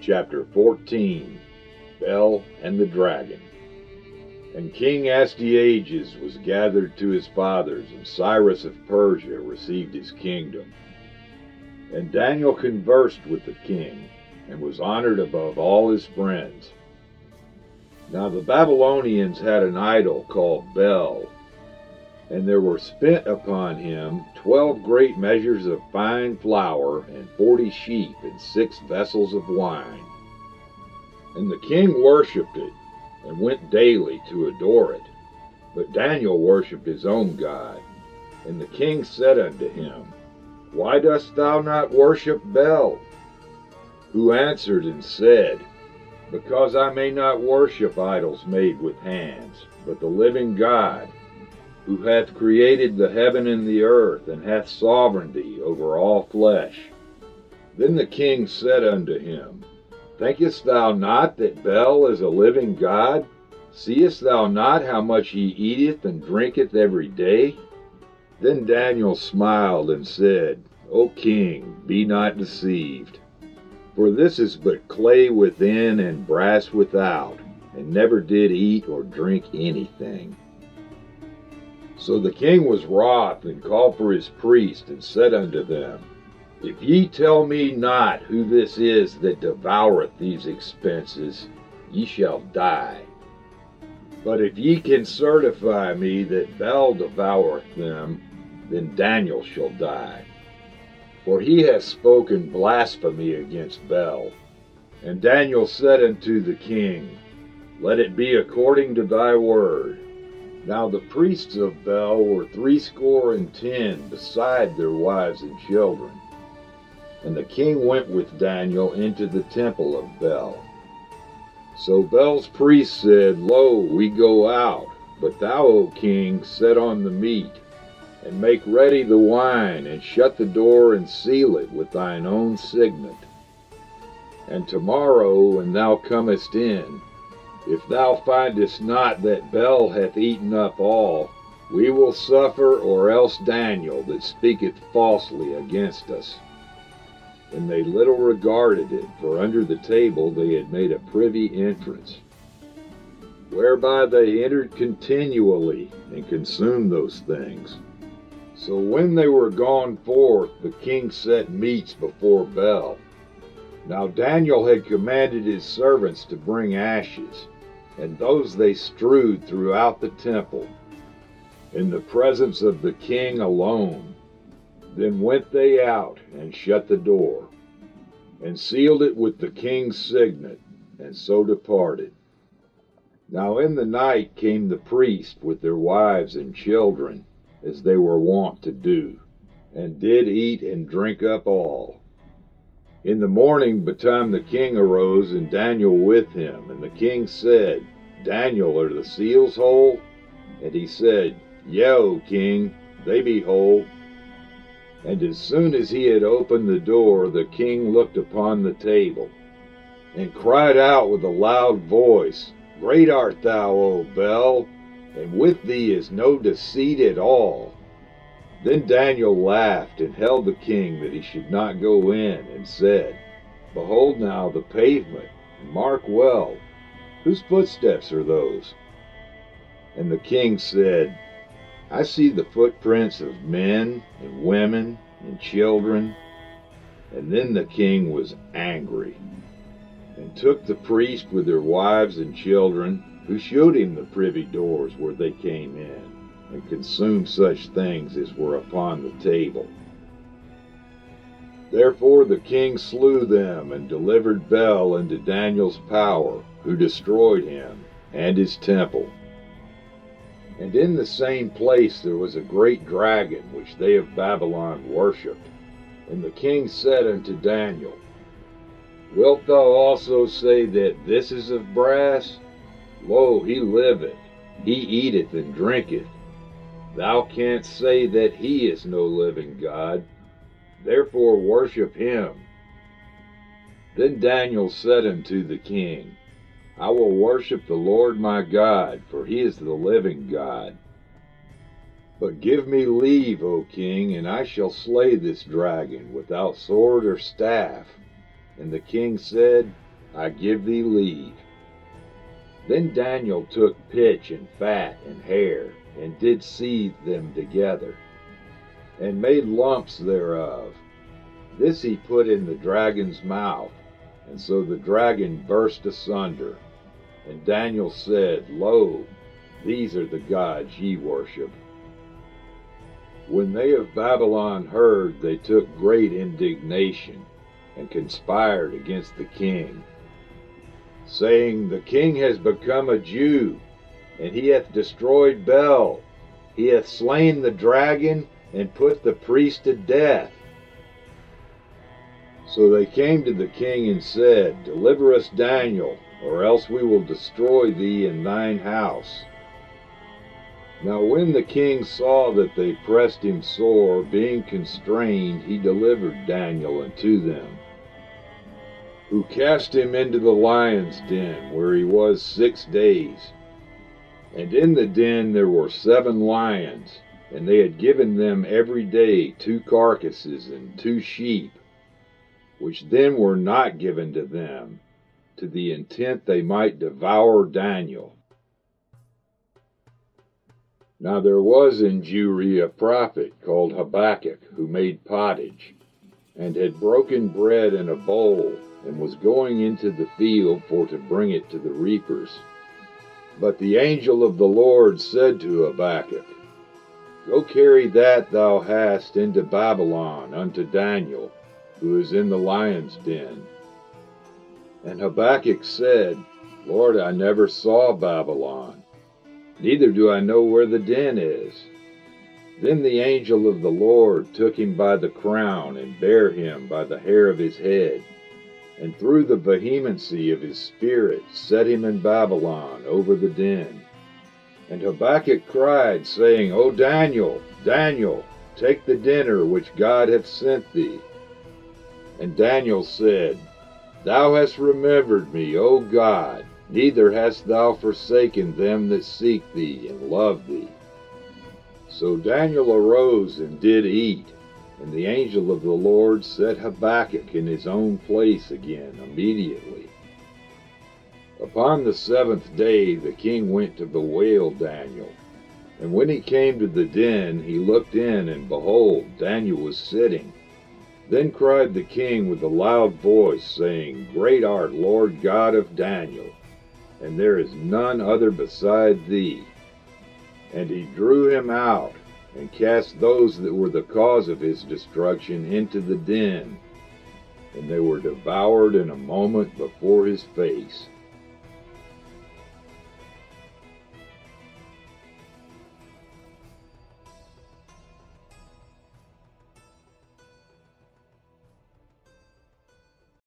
Chapter 14. Bel and the Dragon. And King Astyages was gathered to his fathers, and Cyrus of Persia received his kingdom. And Daniel conversed with the king, and was honored above all his friends. Now the Babylonians had an idol called Bel, and there were spent upon him 12 great measures of fine flour, and 40 sheep, and 6 vessels of wine. And the king worshipped it, and went daily to adore it. But Daniel worshipped his own God. And the king said unto him, Why dost thou not worship Bel? Who answered and said, Because I may not worship idols made with hands, but the living God, who hath created the heaven and the earth, and hath sovereignty over all flesh. Then the king said unto him, Thinkest thou not that Bel is a living God? Seest thou not how much he eateth and drinketh every day? Then Daniel smiled and said, O king, be not deceived. For this is but clay within and brass without, and never did eat or drink anything. So the king was wroth, and called for his priests, and said unto them, If ye tell me not who this is that devoureth these expenses, ye shall die. But if ye can certify me that Bel devoureth them, then Daniel shall die. For he hath spoken blasphemy against Bel. And Daniel said unto the king, Let it be according to thy word. Now the priests of Bel were 70 beside their wives and children. And the king went with Daniel into the temple of Bel. So Bel's priests said, Lo, we go out, but thou, O king, set on the meat, and make ready the wine, and shut the door, and seal it with thine own signet. And tomorrow, when thou comest in, if thou findest not that Bel hath eaten up all, we will suffer, or else Daniel that speaketh falsely against us. And they little regarded it, for under the table they had made a privy entrance, whereby they entered continually, and consumed those things. So when they were gone forth, the king set meats before Bel. Now Daniel had commanded his servants to bring ashes, and those they strewed throughout the temple, in the presence of the king alone. Then went they out, and shut the door, and sealed it with the king's signet, and so departed. Now in the night came the priests with their wives and children, as they were wont to do, and did eat and drink up all. In the morning betime the king arose, and Daniel with him. And the king said, Daniel, are the seals whole? And he said, Yea, O king, they be whole. And as soon as he had opened the door, the king looked upon the table, and cried out with a loud voice, Great art thou, O Bel, and with thee is no deceit at all. Then Daniel laughed, and held the king that he should not go in, and said, Behold now the pavement, and mark well, whose footsteps are those? And the king said, I see the footprints of men, and women, and children. And then the king was angry, and took the priests with their wives and children, who showed him the privy doors where they came in, and consumed such things as were upon the table. Therefore the king slew them, and delivered Bel into Daniel's power, who destroyed him, and his temple. And in the same place there was a great dragon, which they of Babylon worshipped. And the king said unto Daniel, Wilt thou also say that this is of brass? Lo, he liveth, he eateth and drinketh. Thou canst say that he is no living God, therefore worship him. Then Daniel said unto the king, I will worship the Lord my God, for he is the living God. But give me leave, O king, and I shall slay this dragon without sword or staff. And the king said, I give thee leave. Then Daniel took pitch and fat and hair, and did seethe them together, and made lumps thereof. This he put in the dragon's mouth, and so the dragon burst asunder. And Daniel said, Lo, these are the gods ye worship. When they of Babylon heard, they took great indignation, and conspired against the king, saying, The king has become a Jew, and he hath destroyed Bel. He hath slain the dragon, and put the priest to death. So they came to the king and said, Deliver us Daniel, or else we will destroy thee and thine house. Now when the king saw that they pressed him sore, being constrained, he delivered Daniel unto them, who cast him into the lion's den, where he was 6 days. And in the den there were 7 lions, and they had given them every day 2 carcasses and 2 sheep, which then were not given to them, to the intent they might devour Daniel. Now there was in Jewry a prophet called Habakkuk, who made pottage, and had broken bread in a bowl, and was going into the field for to bring it to the reapers. But the angel of the Lord said to Habakkuk, Go carry that thou hast into Babylon unto Daniel, who is in the lion's den. And Habakkuk said, Lord, I never saw Babylon, neither do I know where the den is. Then the angel of the Lord took him by the crown, and bare him by the hair of his head, and through the vehemency of his spirit set him in Babylon over the den. And Habakkuk cried, saying, O Daniel, Daniel, take the dinner which God hath sent thee. And Daniel said, Thou hast remembered me, O God, neither hast thou forsaken them that seek thee and love thee. So Daniel arose and did eat, and the angel of the Lord set Habakkuk in his own place again immediately. Upon the 7th day the king went to bewail Daniel. And when he came to the den, he looked in, and behold, Daniel was sitting. Then cried the king with a loud voice, saying, Great art, Lord God of Daniel, and there is none other beside thee. And he drew him out, and cast those that were the cause of his destruction into the den, and they were devoured in a moment before his face.